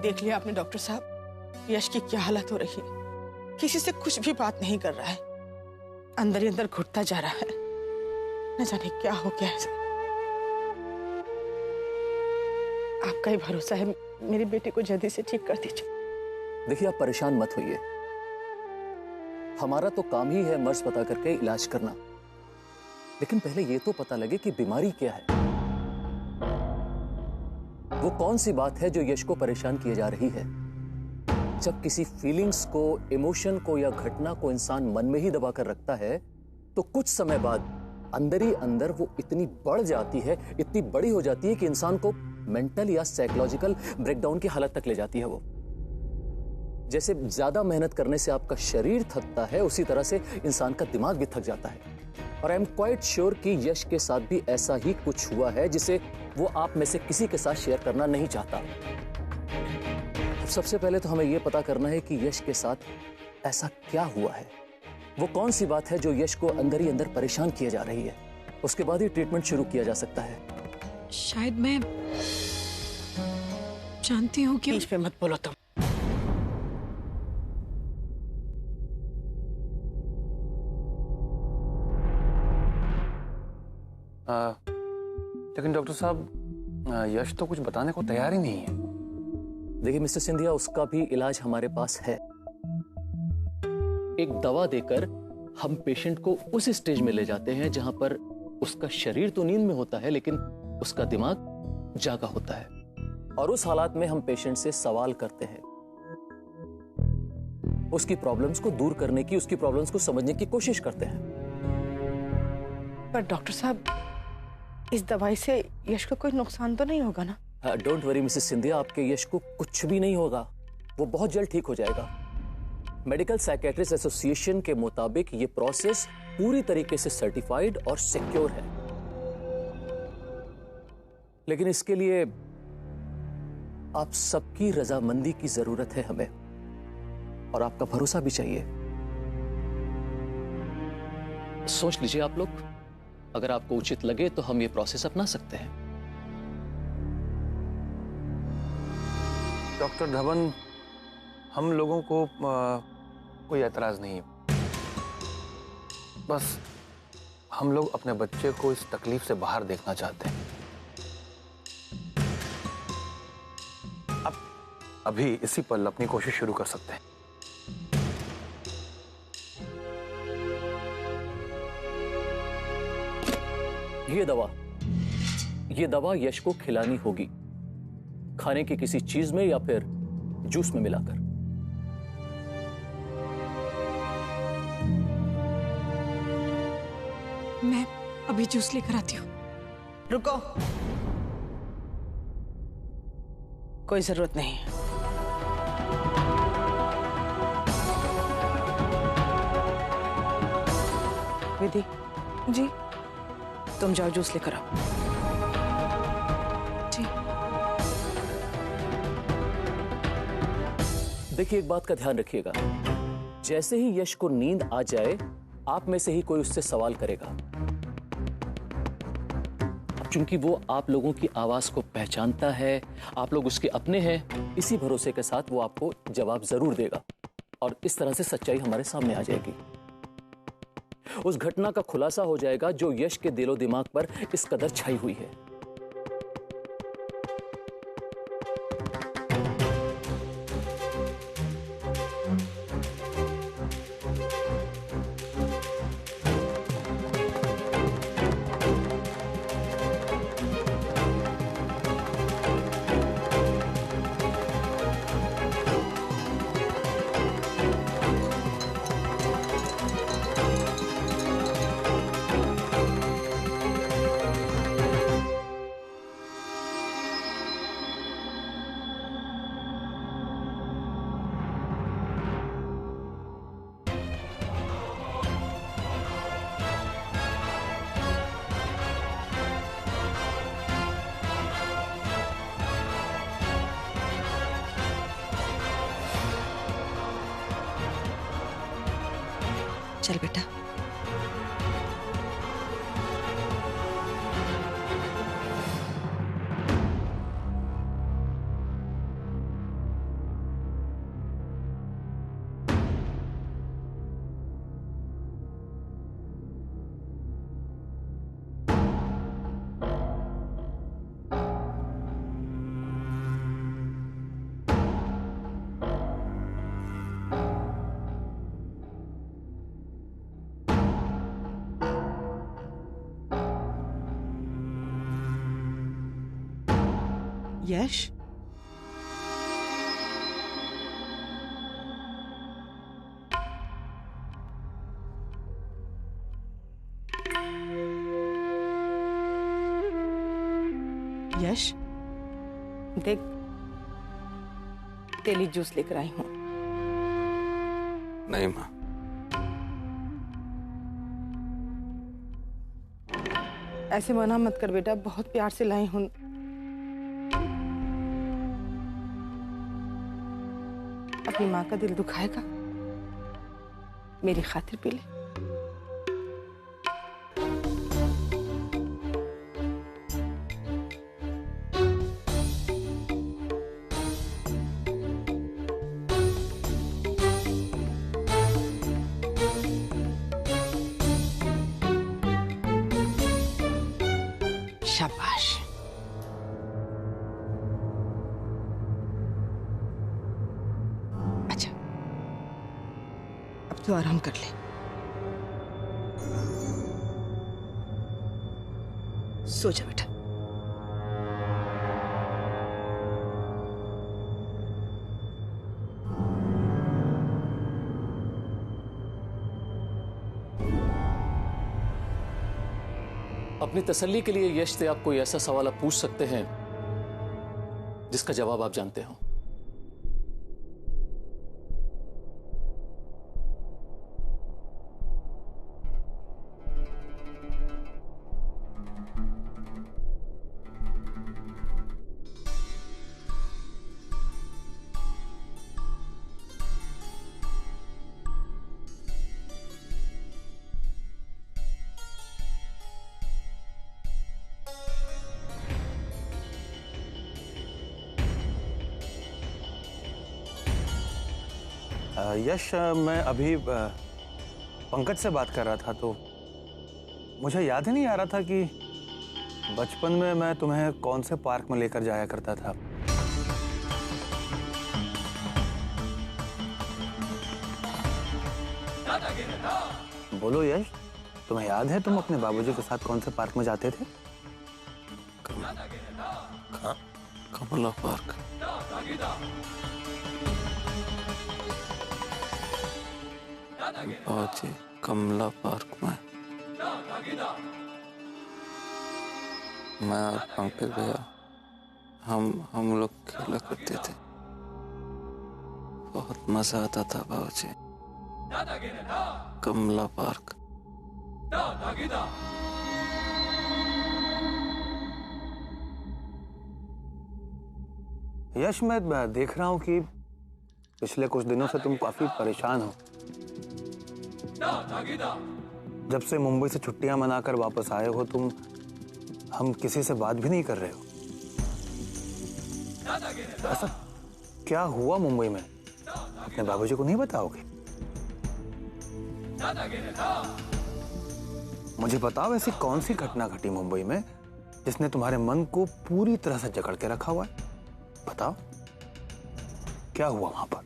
देख लिया आपने डॉक्टर साहब, यश की क्या हालत हो रही है। किसी से कुछ भी बात नहीं कर रहा है, अंदर ही अंदर घुटता जा रहा है। न जाने क्या हो गया है। आपका ही भरोसा है, मेरी बेटी को जल्दी से ठीक कर दीजिए। देखिए, आप परेशान मत होइए। हमारा तो काम ही है मर्ज पता करके इलाज करना, लेकिन पहले ये तो पता लगे कि बीमारी क्या है। वो कौन सी बात है जो यश को परेशान किए जा रही है। जब किसी फीलिंग्स को, इमोशन को या घटना को इंसान मन में ही दबा कर रखता है तो कुछ समय बाद अंदर ही अंदर वो इतनी बढ़ जाती है, इतनी बड़ी हो जाती है कि इंसान को मेंटल या साइकोलॉजिकल ब्रेकडाउन की हालत तक ले जाती है। वो जैसे ज्यादा मेहनत करने से आपका शरीर थकता है, उसी तरह से इंसान का दिमाग भी थक जाता है। और आई एम क्वाइट श्योर कि यश के साथ भी ऐसा ही कुछ हुआ है जिसे वो आप में से किसी के साथ शेयर करना नहीं चाहता। तो सबसे पहले तो हमें यह पता करना है कि यश के साथ ऐसा क्या हुआ है, वो कौन सी बात है जो यश को अंदर ही अंदर परेशान किए जा रही है। उसके बाद ही ट्रीटमेंट शुरू किया जा सकता है। शायद मैं जानती हूँ कि बीच में मत बोलो तुम। लेकिन डॉक्टर साहब, यश तो कुछ बताने को तैयार ही नहीं है। देखिए मिस्टर सिंधिया, उसका भी इलाज हमारे पास है। एक दवा देकर हम पेशेंट को उस स्टेज में ले जाते हैं जहां पर उसका शरीर तो नींद में होता है लेकिन उसका दिमाग जागा होता है, और उस हालात में हम पेशेंट से सवाल करते हैं, उसकी प्रॉब्लम्स को दूर करने की, उसकी प्रॉब्लम्स को समझने की कोशिश करते हैं। पर डॉक्टर साहब, इस दवाई से यश को कोई नुकसान तो नहीं होगा ना? डोंट वरी मिसेस सिंधिया, आपके यश को कुछ भी नहीं होगा, वो बहुत जल्द ठीक हो जाएगा। मेडिकल साइकेट्रिस्ट एसोसिएशन के मुताबिक ये प्रोसेस पूरी तरीके से सर्टिफाइड और सिक्योर है, लेकिन इसके लिए आप सबकी रजामंदी की जरूरत है हमें, और आपका भरोसा भी चाहिए। सोच लीजिए आप लोग, अगर आपको उचित लगे तो हम ये प्रोसेस अपना सकते हैं। डॉक्टर धवन, हम लोगों को कोई एतराज नहीं है। बस हम लोग अपने बच्चे को इस तकलीफ से बाहर देखना चाहते हैं। अब अभी इसी पल अपनी कोशिश शुरू कर सकते हैं। ये दवा यश को खिलानी होगी, खाने की किसी चीज में या फिर जूस में मिलाकर। मैं अभी जूस लेकर आती हूँ। रुको, कोई जरूरत नहीं है। विधि जी तुम जाओ जूस लेकर आओ। जी। देखिए, एक बात का ध्यान रखिएगा, जैसे ही यश को नींद आ जाए आप में से ही कोई उससे सवाल करेगा। अब चूंकि वो आप लोगों की आवाज को पहचानता है, आप लोग उसके अपने हैं, इसी भरोसे के साथ वो आपको जवाब जरूर देगा, और इस तरह से सच्चाई हमारे सामने आ जाएगी। उस घटना का खुलासा हो जाएगा जो यश के दिलो दिमाग पर इस कदर छाई हुई है। चल बेटा। यश, यश, देख तेली जूस लेकर आई हूं। नहीं माँ, ऐसे मना मत कर बेटा, बहुत प्यार से लाई हूं। अपनी माँ का दिल दुखाएगा, मेरी खातिर पी ले। शाबाश। अच्छा, अब तू आराम कर ले। सो जा बेटा। अपनी तसल्ली के लिए यश से आप कोई ऐसा सवाल आप पूछ सकते हैं जिसका जवाब आप जानते हो। यश, मैं अभी पंकज से बात कर रहा था तो मुझे याद ही नहीं आ रहा था कि बचपन में मैं तुम्हें कौन से पार्क में लेकर जाया करता था। बोलो यश, तुम्हें याद है तुम अपने बाबूजी के साथ कौन से पार्क में जाते थे? कमला पार्क। बाबूजी कमला पार्क में मैं और पंकज भैया हम लोग खेला करते थे। बहुत मजा आता था बाबूजी। कमला पार्क। यश, मैं देख रहा हूं कि पिछले कुछ दिनों से तुम काफी परेशान हो। जब से मुंबई से छुट्टियां मनाकर वापस आए हो तुम हम किसी से बात भी नहीं कर रहे हो। ऐसा क्या हुआ मुंबई में? अपने बाबूजी को नहीं बताओगे? मुझे बताओ, ऐसी कौन सी घटना घटी मुंबई में जिसने तुम्हारे मन को पूरी तरह से जकड़ के रखा हुआ है? बताओ, क्या हुआ वहां पर?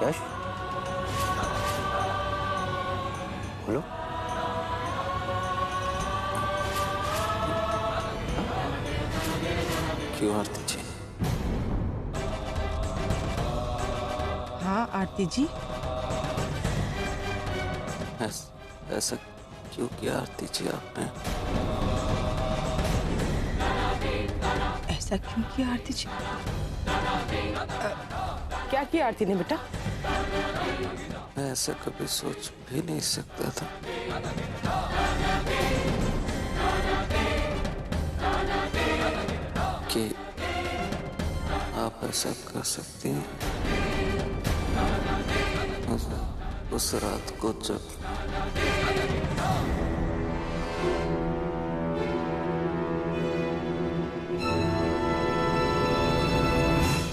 यश, बोलो। क्यों आरती जी? हाँ आरती जी, ऐसा क्यों किया आरती जी आपने? ऐसा क्यों किया आरती जी? क्या किया आरती ने बेटा? मैं ऐसा कभी सोच भी नहीं सकता था। कि आप ऐसा कर सकती हैं। उस रात को जब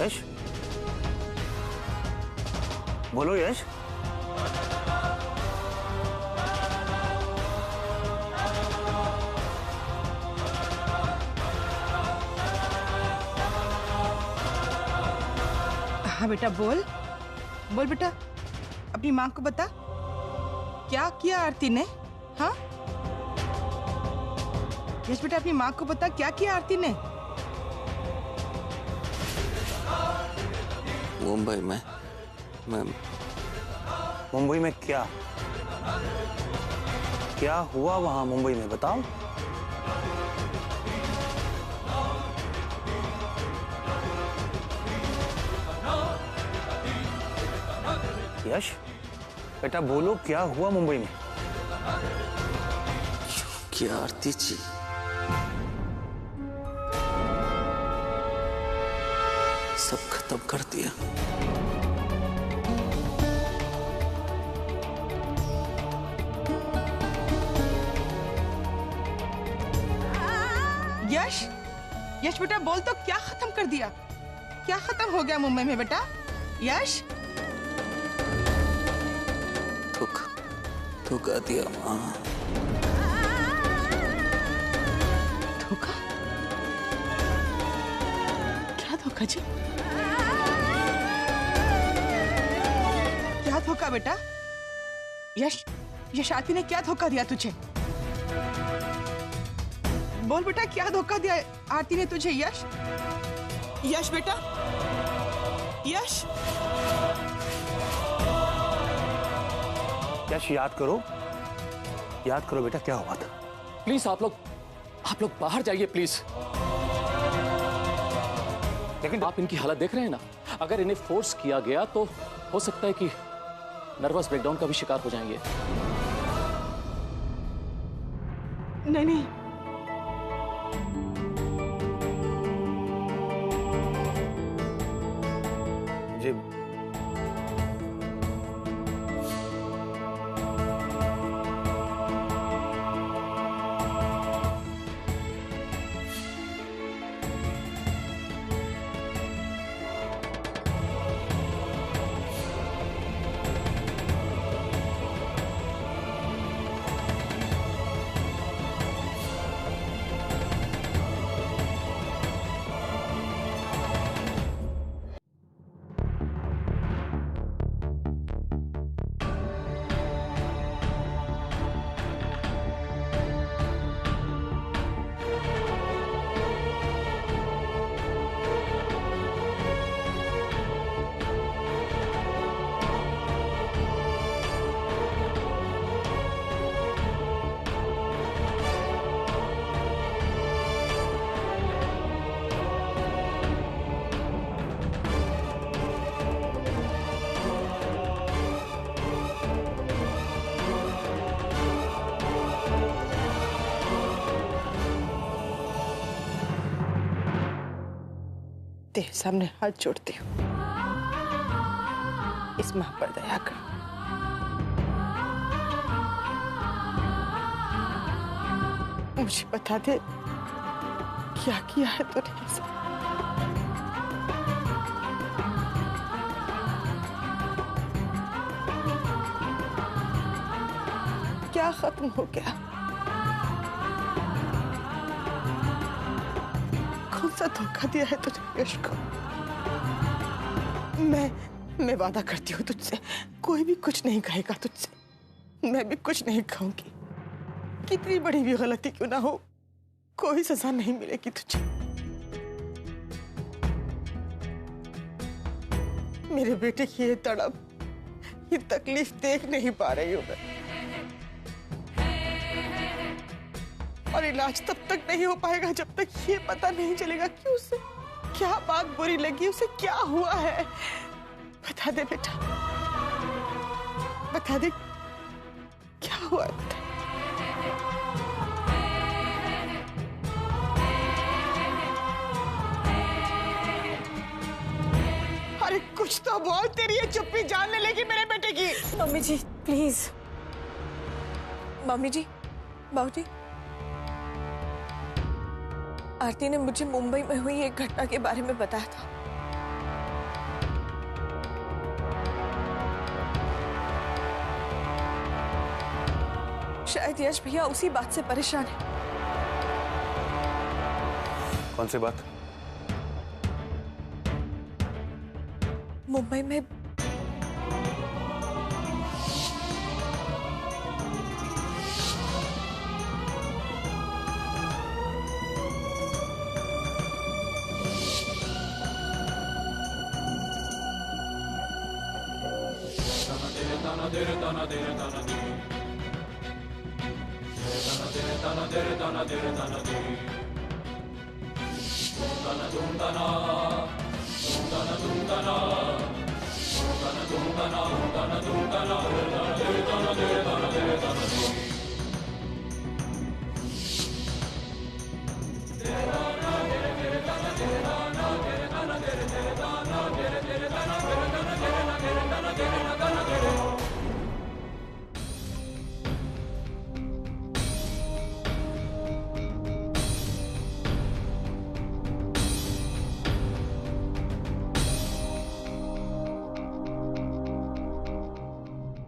यश, बोलो यश। हाँ बेटा बोल बोल बेटा, अपनी माँ को बता क्या किया आरती ने। हाँ यश बेटा, अपनी माँ को बता क्या किया आरती ने। मुंबई में मैं मुंबई में क्या क्या हुआ वहां मुंबई में, बताओ। यश बेटा बोलो, क्या हुआ मुंबई में। क्या आरती जी सब खत्म कर दिया। यश यश बेटा बोल तो, क्या खत्म कर दिया, क्या खत्म हो गया मुंबई में बेटा। यश धोखा दिया माँ। धोखा? क्या धोखा जी, क्या धोखा बेटा। यश यश आरती ने क्या धोखा दिया तुझे, बोल बेटा क्या धोखा दिया आरती ने तुझे। यश यश बेटा, यश यश याद करो बेटा, क्या हुआ था। प्लीज आप लोग बाहर जाइए प्लीज। लेकिन आप इनकी हालत देख रहे हैं ना, अगर इन्हें फोर्स किया गया तो हो सकता है कि नर्वस ब्रेकडाउन का भी शिकार हो जाएंगे। नहीं नहीं, जी तेरे सामने हाथ जोड़ती हूँ, इस मां पर दया कर। मुझे बता दे क्या किया है तूने ऐसा। क्या खत्म हो गया, कौन सा धोखा दिया है तुझे यश को। मैं वादा करती हूँ तुझसे, कोई भी कुछ नहीं कहेगा तुझसे, मैं भी कुछ नहीं कहूंगी। कितनी बड़ी भी गलती क्यों ना हो, कोई सजा नहीं मिलेगी तुझे। मेरे बेटे की ये तड़प, ये तकलीफ देख नहीं पा रही हूं मैं, और इलाज तब तक नहीं हो पाएगा जब तक ये पता नहीं चलेगा कि उसे क्या बात बुरी लगी, उसे क्या हुआ है। बता दे बेटा, बता दे क्या हुआ है। अरे कुछ तो बोल, तेरी ये चुप्पी जान ले लेगी मेरे बेटे की। मम्मी जी प्लीज, मम्मी जी, बाबूजी, आरती ने मुझे मुंबई में हुई एक घटना के बारे में बताया था। शायद यश भैया उसी बात से परेशान है। कौन सी बात। मुंबई में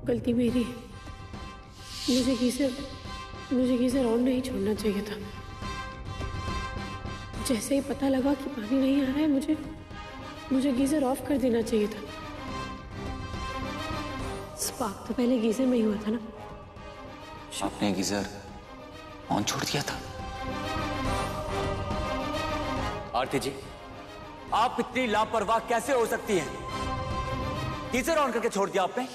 गलती मेरी है। मुझे गीजर ऑन नहीं छोड़ना चाहिए था। जैसे ही पता लगा कि पानी नहीं आ रहा है, मुझे गीजर ऑफ कर देना चाहिए था। स्पार्क तो पहले गीजर में ही हुआ था ना। आपने गीजर ऑन छोड़ दिया था। आरती जी, आप इतनी लापरवाह कैसे हो सकती हैं? गीजर ऑन करके छोड़ दिया आपने।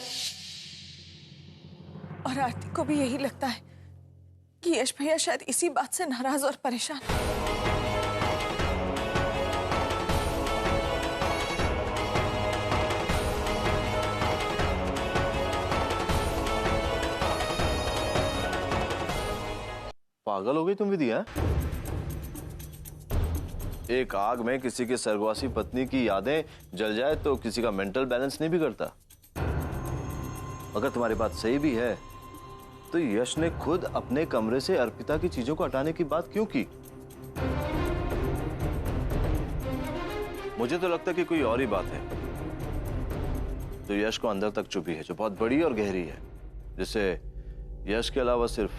और आरती को भी यही लगता है कि यश भैया शायद इसी बात से नाराज और परेशान है। पागल हो गई तुम विधि? एक आग में किसी की स्वर्गवासी पत्नी की यादें जल जाए तो किसी का मेंटल बैलेंस नहीं बिगड़ता। अगर तुम्हारी बात सही भी है तो यश ने खुद अपने कमरे से अर्पिता की चीजों को हटाने की बात क्यों की? मुझे तो लगता है कि कोई और ही बात है जो यश को अंदर तक चुभी है, जो बहुत बड़ी और गहरी है, जिसे यश के अलावा सिर्फ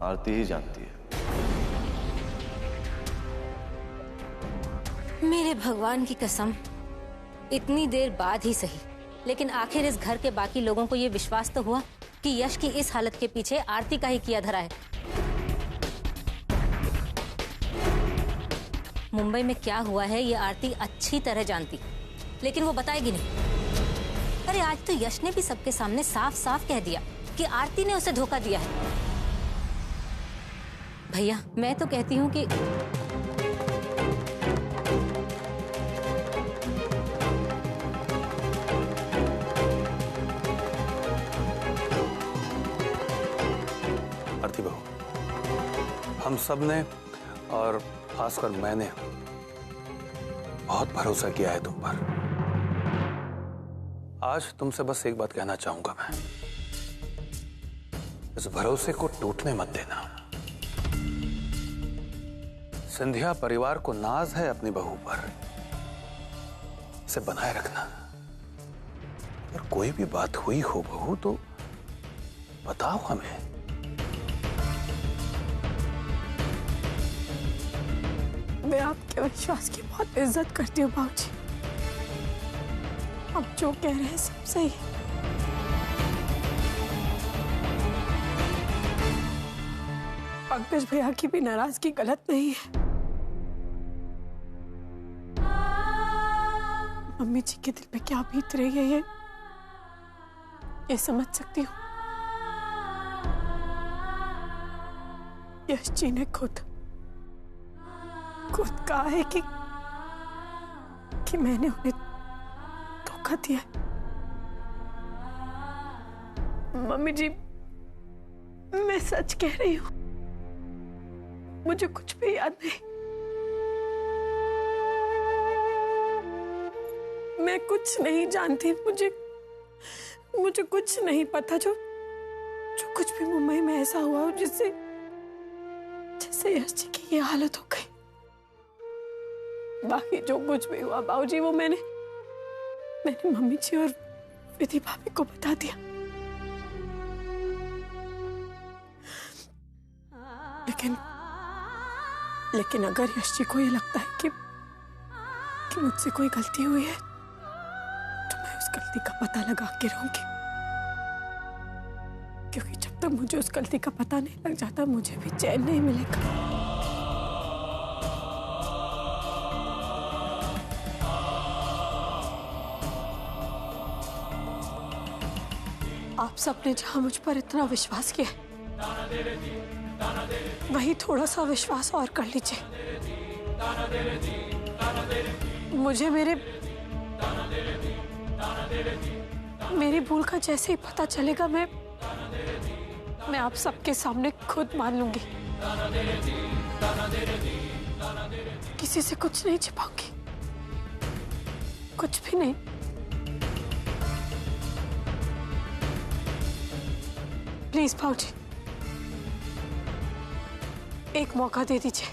आरती ही जानती है। मेरे भगवान की कसम, इतनी देर बाद ही सही, लेकिन आखिर इस घर के बाकी लोगों को यह विश्वास तो हुआ कि यश की इस हालत के पीछे आरती का ही किया धरा है। मुंबई में क्या हुआ है ये आरती अच्छी तरह जानती, लेकिन वो बताएगी नहीं। अरे आज तो यश ने भी सबके सामने साफ साफ कह दिया कि आरती ने उसे धोखा दिया है। भैया, मैं तो कहती हूँ कि आरती बहू, हम सब ने और खासकर मैंने बहुत भरोसा किया है तुम पर। आज तुमसे बस एक बात कहना चाहूंगा मैं, इस भरोसे को टूटने मत देना। संध्या परिवार को नाज है अपनी बहू पर, इसे बनाए रखना। अगर कोई भी बात हुई हो बहू तो बताओ हमें। मैं आपके विश्वास की बहुत इज्जत करती हूँ बाबूजी। आप जो कह रहे हैं सब सही है। पंकज भैया की भी नाराजगी गलत नहीं है। मम्मी जी के दिल पे क्या बीत रही है ये समझ सकती हूँ। यश जी ने खुद कहा है कि मैंने उन्हें धोखा दिया। मम्मी जी, मैं सच कह रही हूँ, मुझे कुछ भी याद नहीं। मैं कुछ नहीं जानती, मुझे कुछ नहीं पता। जो कुछ भी मुंबई में ऐसा हुआ हो जिससे यश जी की ये हालत हो गई। बाकी जो कुछ भी हुआ बाबूजी, वो मैंने मम्मी जी और विधि भाभी को बता दिया। लेकिन अगर यश जी को ये लगता है कि मुझसे कोई गलती हुई है तो गलती का पता लगा के रहूंगी, क्योंकि जब तक मुझे उस गलती का पता नहीं लग जाता मुझे भी चैन नहीं मिलेगा। आप सबने जहां मुझ पर इतना विश्वास किया, वही थोड़ा सा विश्वास और कर लीजिए। मुझे मेरी भूल का जैसे ही पता चलेगा मैं आप सबके सामने खुद मान लूंगी। किसी से कुछ नहीं छिपाऊंगी, कुछ भी नहीं। प्लीज भाऊजी, एक मौका दे दीजिए।